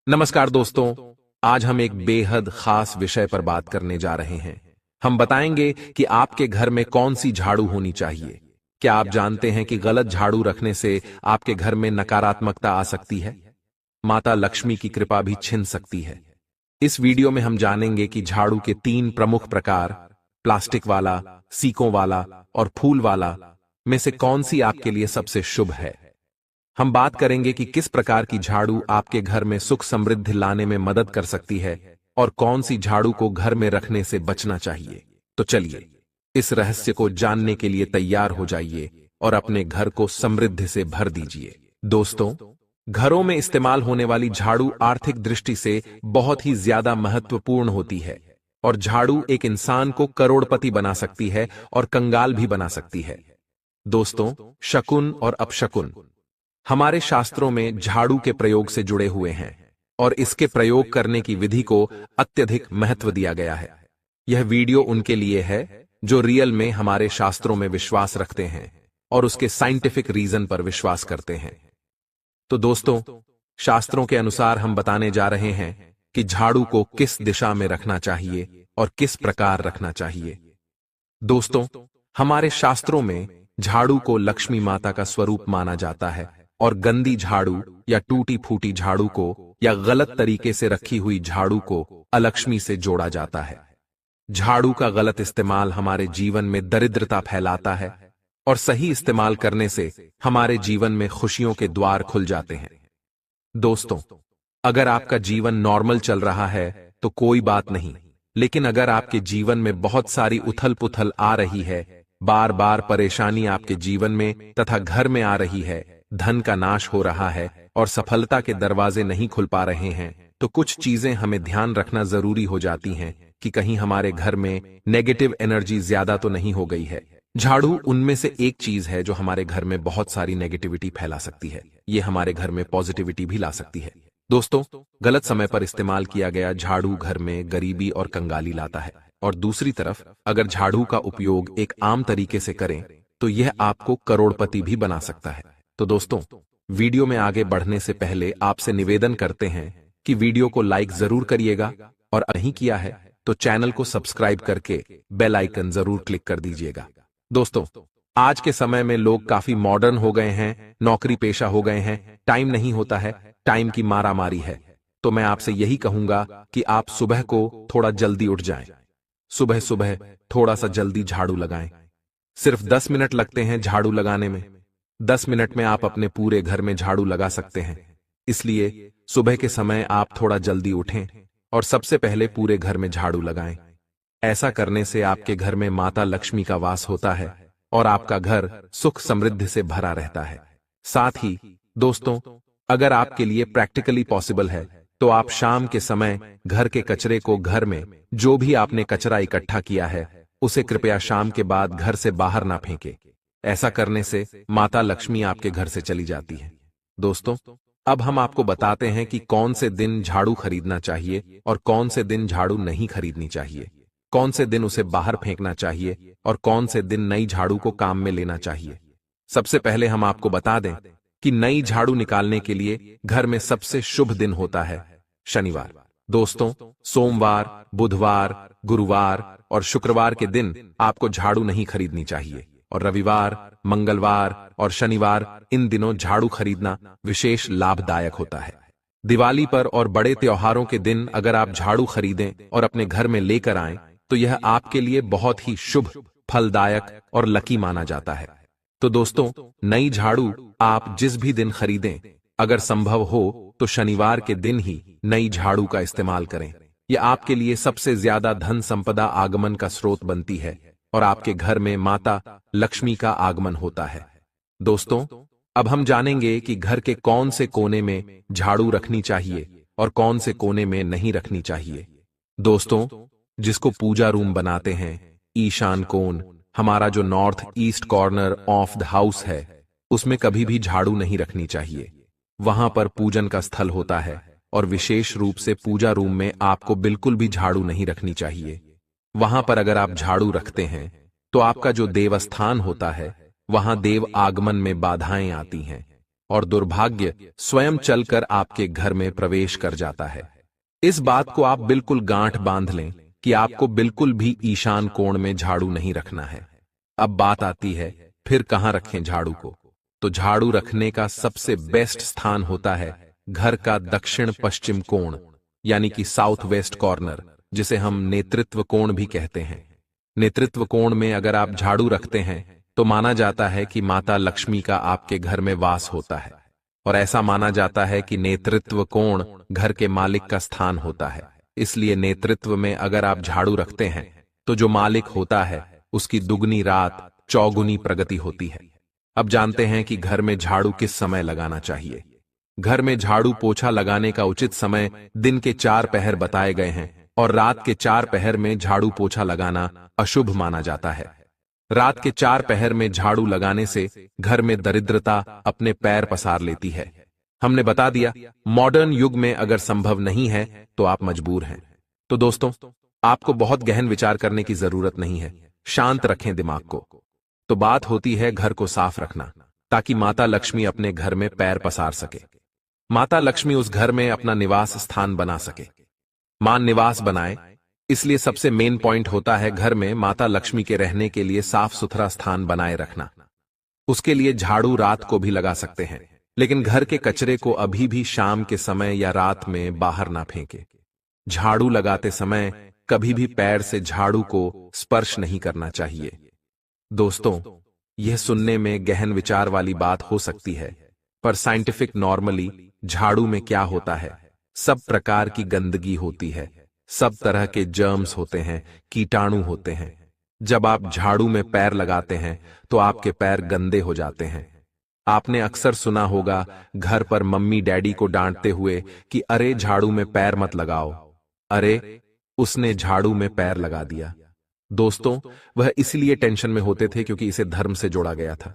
नमस्कार दोस्तों। आज हम एक बेहद खास विषय पर बात करने जा रहे हैं। हम बताएंगे कि आपके घर में कौन सी झाड़ू होनी चाहिए। क्या आप जानते हैं कि गलत झाड़ू रखने से आपके घर में नकारात्मकता आ सकती है, माता लक्ष्मी की कृपा भी छिन सकती है। इस वीडियो में हम जानेंगे कि झाड़ू के 3 प्रमुख प्रकार, प्लास्टिक वाला, सीकों वाला और फूल वाला, में से कौन सी आपके लिए सबसे शुभ है। हम बात करेंगे कि किस प्रकार की झाड़ू आपके घर में सुख समृद्धि लाने में मदद कर सकती है और कौन सी झाड़ू को घर में रखने से बचना चाहिए। तो चलिए इस रहस्य को जानने के लिए तैयार हो जाइए और अपने घर को समृद्धि से भर दीजिए। दोस्तों, घरों में इस्तेमाल होने वाली झाड़ू आर्थिक दृष्टि से बहुत ही ज्यादा महत्वपूर्ण होती है और झाड़ू एक इंसान को करोड़पति बना सकती है और कंगाल भी बना सकती है। दोस्तों, शकुन और अपशकुन हमारे शास्त्रों में झाड़ू के प्रयोग से जुड़े हुए हैं और इसके प्रयोग करने की विधि को अत्यधिक महत्व दिया गया है। यह वीडियो उनके लिए है जो रियल में हमारे शास्त्रों में विश्वास रखते हैं और उसके साइंटिफिक रीजन पर विश्वास करते हैं। तो दोस्तों, शास्त्रों के अनुसार हम बताने जा रहे हैं कि झाड़ू को किस दिशा में रखना चाहिए और किस प्रकार रखना चाहिए। दोस्तों, हमारे शास्त्रों में झाड़ू को लक्ष्मी माता का स्वरूप माना जाता है और गंदी झाड़ू या टूटी फूटी झाड़ू को या गलत तरीके से रखी हुई झाड़ू को अलक्ष्मी से जोड़ा जाता है। झाड़ू का गलत इस्तेमाल हमारे जीवन में दरिद्रता फैलाता है और सही इस्तेमाल करने से हमारे जीवन में खुशियों के द्वार खुल जाते हैं। दोस्तों, अगर आपका जीवन नॉर्मल चल रहा है तो कोई बात नहीं, लेकिन अगर आपके जीवन में बहुत सारी उथल पुथल आ रही है, बार बार परेशानी आपके जीवन में तथा घर में आ रही है, धन का नाश हो रहा है और सफलता के दरवाजे नहीं खुल पा रहे हैं, तो कुछ चीजें हमें ध्यान रखना जरूरी हो जाती हैं कि कहीं हमारे घर में नेगेटिव एनर्जी ज्यादा तो नहीं हो गई है। झाड़ू उनमें से एक चीज है जो हमारे घर में बहुत सारी नेगेटिविटी फैला सकती है। ये हमारे घर में पॉजिटिविटी भी ला सकती है। दोस्तों, गलत समय पर इस्तेमाल किया गया झाड़ू घर में गरीबी और कंगाली लाता है और दूसरी तरफ अगर झाड़ू का उपयोग एक आम तरीके से करें तो यह आपको करोड़पति भी बना सकता है। तो दोस्तों, वीडियो में आगे बढ़ने से पहले आपसे निवेदन करते हैं कि वीडियो को लाइक जरूर करिएगा और नहीं किया है तो चैनल को सब्सक्राइब करके बेल आइकन जरूर क्लिक कर दीजिएगा। दोस्तों, आज के समय में लोग काफी मॉडर्न हो गए हैं, नौकरी पेशा हो गए हैं, टाइम नहीं होता है, टाइम की मारामारी है। तो मैं आपसे यही कहूंगा कि आप सुबह को थोड़ा जल्दी उठ जाएं। सुबह सुबह थोड़ा सा जल्दी झाड़ू लगाएं। सिर्फ 10 मिनट लगते हैं झाड़ू लगाने में। 10 मिनट में आप अपने पूरे घर में झाड़ू लगा सकते हैं। इसलिए सुबह के समय आप थोड़ा जल्दी उठें और सबसे पहले पूरे घर में झाड़ू लगाएं। ऐसा करने से आपके घर में माता लक्ष्मी का वास होता है और आपका घर सुख समृद्धि से भरा रहता है। साथ ही दोस्तों, अगर आपके लिए प्रैक्टिकली पॉसिबल है तो आप शाम के समय घर के कचरे को, घर में जो भी आपने कचरा इकट्ठा किया है उसे कृपया शाम के बाद घर से बाहर ना फेंके। ऐसा करने से माता लक्ष्मी आपके घर से चली जाती है। दोस्तों, अब हम आपको बताते हैं कि कौन से दिन झाड़ू खरीदना चाहिए और कौन से दिन झाड़ू नहीं खरीदनी चाहिए, कौन से दिन उसे बाहर फेंकना चाहिए और कौन से दिन नई झाड़ू को काम में लेना चाहिए। सबसे पहले हम आपको बता दें कि नई झाड़ू निकालने के लिए घर में सबसे शुभ दिन होता है शनिवार। दोस्तों, सोमवार, बुधवार, गुरुवार और शुक्रवार के दिन आपको झाड़ू नहीं खरीदनी चाहिए और रविवार, मंगलवार और शनिवार, इन दिनों झाड़ू खरीदना विशेष लाभदायक होता है। दिवाली पर और बड़े त्योहारों के दिन अगर आप झाड़ू खरीदें और अपने घर में लेकर आएं तो यह आपके लिए बहुत ही शुभ, फलदायक और लकी माना जाता है। तो दोस्तों, नई झाड़ू आप जिस भी दिन खरीदें, अगर संभव हो तो शनिवार के दिन ही नई झाड़ू का इस्तेमाल करें। यह आपके लिए सबसे ज्यादा धन संपदा आगमन का स्रोत बनती है और आपके घर में माता लक्ष्मी का आगमन होता है। दोस्तों, अब हम जानेंगे कि घर के कौन से कोने में झाड़ू रखनी चाहिए और कौन से कोने में नहीं रखनी चाहिए। दोस्तों, जिसको पूजा रूम बनाते हैं, ईशान कोण, हमारा जो north east corner of the house है, उसमें कभी भी झाड़ू नहीं रखनी चाहिए। वहां पर पूजन का स्थल होता है और विशेष रूप से पूजा रूम में आपको बिल्कुल भी झाड़ू नहीं रखनी चाहिए। वहां पर अगर आप झाड़ू रखते हैं तो आपका जो देवस्थान होता है वहां देव आगमन में बाधाएं आती हैं। और दुर्भाग्य स्वयं चलकर आपके घर में प्रवेश कर जाता है। इस बात को आप बिल्कुल गांठ बांध लें कि आपको बिल्कुल भी ईशान कोण में झाड़ू नहीं रखना है। अब बात आती है फिर कहां रखें झाड़ू को। तो झाड़ू रखने का सबसे बेस्ट स्थान होता है घर का दक्षिण पश्चिम कोण, यानी कि साउथ वेस्ट कॉर्नर, जिसे हम नेतृत्व कोण भी कहते हैं। नेतृत्व कोण में अगर आप झाड़ू रखते हैं तो माना जाता है कि माता लक्ष्मी का आपके घर में वास होता है, और ऐसा माना जाता है कि नेतृत्व कोण घर के मालिक का स्थान होता है। इसलिए नेतृत्व में अगर आप झाड़ू रखते हैं तो जो मालिक होता है उसकी दुगनी रात चौगुनी प्रगति होती है। अब जानते हैं कि घर में झाड़ू किस समय लगाना चाहिए। घर में झाड़ू पोछा लगाने का उचित समय दिन के 4 पहर बताए गए हैं, और रात के 4 पहर में झाड़ू पोछा लगाना अशुभ माना जाता है। रात के 4 पहर में झाड़ू लगाने से घर में दरिद्रता अपने पैर पसार लेती है। हमने बता दिया, मॉडर्न युग में अगर संभव नहीं है तो आप मजबूर हैं। तो दोस्तों, आपको बहुत गहन विचार करने की जरूरत नहीं है, शांत रखें दिमाग को। तो बात होती है घर को साफ रखना, ताकि माता लक्ष्मी अपने घर में पैर पसार सके। माता लक्ष्मी उस घर में अपना निवास स्थान बना सके, मान निवास बनाए। इसलिए सबसे मेन पॉइंट होता है घर में माता लक्ष्मी के रहने के लिए साफ सुथरा स्थान बनाए रखना। उसके लिए झाड़ू रात को भी लगा सकते हैं, लेकिन घर के कचरे को अभी भी शाम के समय या रात में बाहर ना फेंके। झाड़ू लगाते समय कभी भी पैर से झाड़ू को स्पर्श नहीं करना चाहिए। दोस्तों, यह सुनने में गहन विचार वाली बात हो सकती है, पर साइंटिफिक नॉर्मली झाड़ू में क्या होता है, सब प्रकार की गंदगी होती है, सब तरह के जर्म्स होते हैं, कीटाणु होते हैं। जब आप झाड़ू में पैर लगाते हैं तो आपके पैर गंदे हो जाते हैं। आपने अक्सर सुना होगा घर पर मम्मी डैडी को डांटते हुए कि अरे झाड़ू में पैर मत लगाओ, अरे उसने झाड़ू में पैर लगा दिया। दोस्तों, वह इसलिए टेंशन में होते थे क्योंकि इसे धर्म से जोड़ा गया था।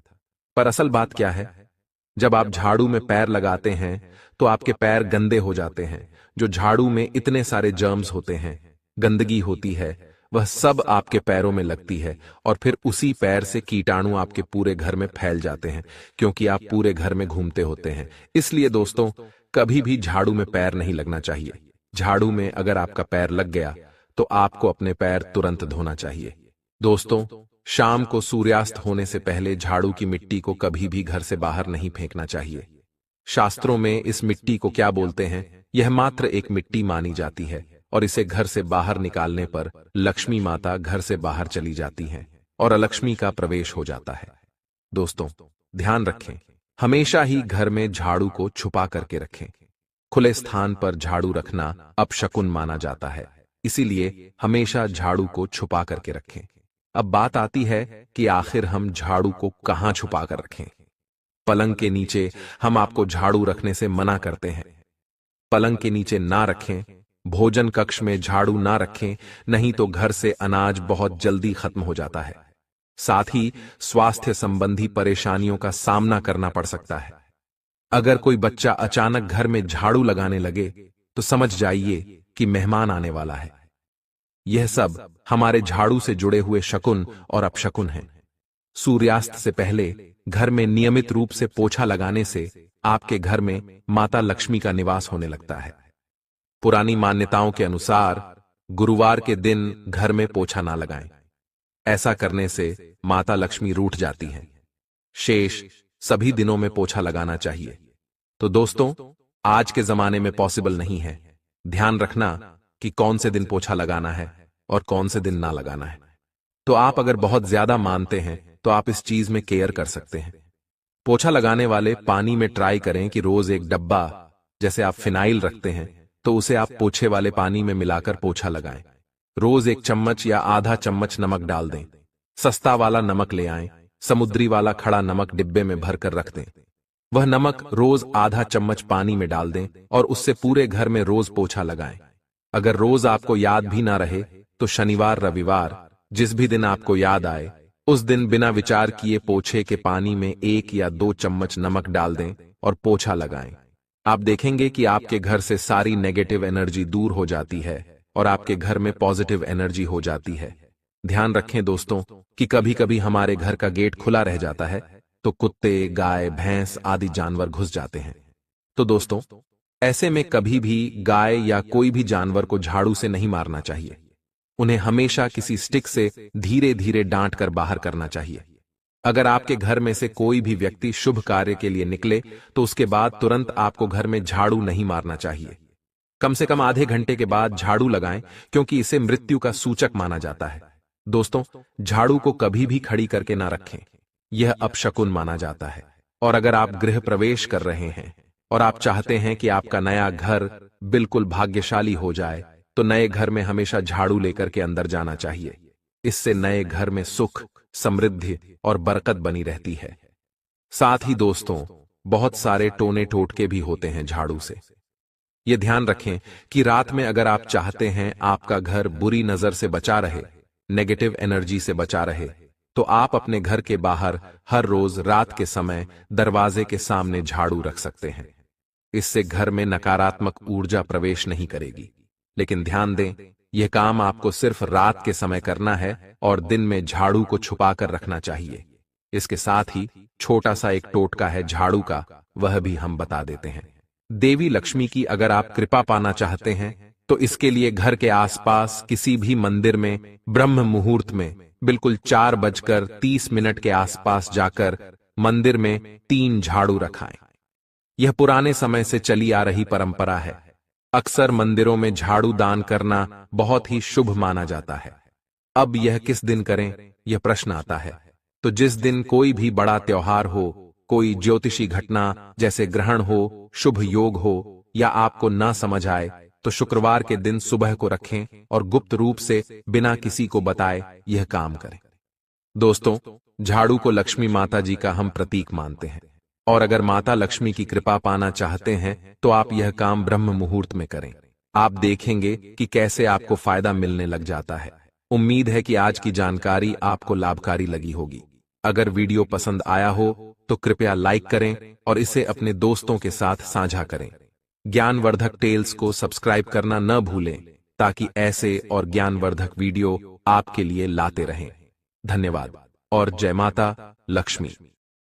पर असल बात क्या है, जब आप झाड़ू में पैर लगाते हैं तो आपके पैर गंदे हो जाते हैं। जो झाड़ू में इतने सारे जर्म्स होते हैं, गंदगी होती है, वह सब आपके पैरों में लगती है, और फिर उसी पैर से कीटाणु आपके पूरे घर में फैल जाते हैं, क्योंकि आप पूरे घर में घूमते होते हैं। इसलिए दोस्तों, कभी भी झाड़ू में पैर नहीं लगना चाहिए। झाड़ू में अगर आपका पैर लग गया तो आपको अपने पैर तुरंत धोना चाहिए। दोस्तों, शाम को सूर्यास्त होने से पहले झाड़ू की मिट्टी को कभी भी घर से बाहर नहीं फेंकना चाहिए। शास्त्रों में इस मिट्टी को क्या बोलते हैं, यह मात्र एक मिट्टी मानी जाती है, और इसे घर से बाहर निकालने पर लक्ष्मी माता घर से बाहर चली जाती हैं और अलक्ष्मी का प्रवेश हो जाता है। दोस्तों, ध्यान रखें, हमेशा ही घर में झाड़ू को छुपा करके रखें। खुले स्थान पर झाड़ू रखना अपशकुन माना जाता है, इसीलिए हमेशा झाड़ू को छुपा करके रखें। अब बात आती है कि आखिर हम झाड़ू को कहां छुपा कर रखें। पलंग के नीचे हम आपको झाड़ू रखने से मना करते हैं। पलंग के नीचे ना रखें, भोजन कक्ष में झाड़ू ना रखें, नहीं तो घर से अनाज बहुत जल्दी खत्म हो जाता है। साथ ही स्वास्थ्य संबंधी परेशानियों का सामना करना पड़ सकता है। अगर कोई बच्चा अचानक घर में झाड़ू लगाने लगे तो समझ जाइए कि मेहमान आने वाला है। यह सब हमारे झाड़ू से जुड़े हुए शकुन और अपशकुन हैं। सूर्यास्त से पहले घर में नियमित रूप से पोछा लगाने से आपके घर में माता लक्ष्मी का निवास होने लगता है। पुरानी मान्यताओं के अनुसार गुरुवार के दिन घर में पोछा ना लगाएं। ऐसा करने से माता लक्ष्मी रूठ जाती हैं। शेष सभी दिनों में पोछा लगाना चाहिए। तो दोस्तों, आज के जमाने में पॉसिबल नहीं है। ध्यान रखना कि कौन से दिन पोछा लगाना है और कौन से दिन ना लगाना है। तो आप अगर बहुत ज्यादा मानते हैं तो आप इस चीज में केयर कर सकते हैं। पोछा लगाने वाले पानी में ट्राई करें कि रोज एक डब्बा, जैसे आप फिनाइल रखते हैं, तो उसे आप पोछे वाले पानी में मिलाकर पोछा लगाएं। रोज 1 चम्मच या आधा चम्मच नमक डाल दें। सस्ता वाला नमक ले आएं, समुद्री वाला खड़ा नमक डिब्बे में भरकर रख दें। वह नमक रोज आधा चम्मच पानी में डाल दें और उससे पूरे घर में रोज पोछा लगाएं। अगर रोज आपको याद भी ना रहे तो शनिवार रविवार जिस भी दिन आपको याद आए उस दिन बिना विचार किए पोछे के पानी में 1 या 2 चम्मच नमक डाल दें और पोछा लगाएं। आप देखेंगे कि आपके घर से सारी नेगेटिव एनर्जी दूर हो जाती है और आपके घर में पॉजिटिव एनर्जी हो जाती है। ध्यान रखें दोस्तों कि कभी कभी हमारे घर का गेट खुला रह जाता है, तो कुत्ते, गाय, भैंस आदि जानवर घुस जाते हैं। तो दोस्तों, ऐसे में कभी भी गाय या कोई भी जानवर को झाड़ू से नहीं मारना चाहिए। उन्हें हमेशा किसी स्टिक से धीरे धीरे डांट कर बाहर करना चाहिए। अगर आपके घर में से कोई भी व्यक्ति शुभ कार्य के लिए निकले तो उसके बाद तुरंत आपको घर में झाड़ू नहीं मारना चाहिए। कम से कम आधे घंटे के बाद झाड़ू लगाएं, क्योंकि इसे मृत्यु का सूचक माना जाता है। दोस्तों, झाड़ू को कभी भी खड़ी करके ना रखें, यह अपशकुन माना जाता है। और अगर आप गृह प्रवेश कर रहे हैं और आप चाहते हैं कि आपका नया घर बिल्कुल भाग्यशाली हो जाए, तो नए घर में हमेशा झाड़ू लेकर के अंदर जाना चाहिए। इससे नए घर में सुख, समृद्धि और बरकत बनी रहती है। साथ ही दोस्तों, बहुत सारे टोने टोटके भी होते हैं झाड़ू से। यह ध्यान रखें कि रात में अगर आप चाहते हैं आपका घर बुरी नजर से बचा रहे, नेगेटिव एनर्जी से बचा रहे, तो आप अपने घर के बाहर हर रोज रात के समय दरवाजे के सामने झाड़ू रख सकते हैं। इससे घर में नकारात्मक ऊर्जा प्रवेश नहीं करेगी। लेकिन ध्यान दें, यह काम आपको सिर्फ रात के समय करना है और दिन में झाड़ू को छुपा कर रखना चाहिए। इसके साथ ही छोटा सा एक टोटका है झाड़ू का, वह भी हम बता देते हैं। देवी लक्ष्मी की अगर आप कृपा पाना चाहते हैं तो इसके लिए घर के आसपास किसी भी मंदिर में ब्रह्म मुहूर्त में बिल्कुल 4:30 के आसपास जाकर मंदिर में 3 झाड़ू रखाएं। यह पुराने समय से चली आ रही परंपरा है। अक्सर मंदिरों में झाड़ू दान करना बहुत ही शुभ माना जाता है। अब यह किस दिन करें, यह प्रश्न आता है। तो जिस दिन कोई भी बड़ा त्योहार हो, कोई ज्योतिषी घटना जैसे ग्रहण हो, शुभ योग हो, या आपको ना समझ आए, तो शुक्रवार के दिन सुबह को रखें और गुप्त रूप से बिना किसी को बताए यह काम करें। दोस्तों, झाड़ू को लक्ष्मी माता जी का हम प्रतीक मानते हैं, और अगर माता लक्ष्मी की कृपा पाना चाहते हैं तो आप यह काम ब्रह्म मुहूर्त में करें। आप देखेंगे कि कैसे आपको फायदा मिलने लग जाता है। उम्मीद है कि आज की जानकारी आपको लाभकारी लगी होगी। अगर वीडियो पसंद आया हो तो कृपया लाइक करें और इसे अपने दोस्तों के साथ साझा करें। ज्ञानवर्धक टेल्स को सब्सक्राइब करना न भूलें, ताकि ऐसे और ज्ञानवर्धक वीडियो आपके लिए लाते रहें। धन्यवाद और जय माता लक्ष्मी।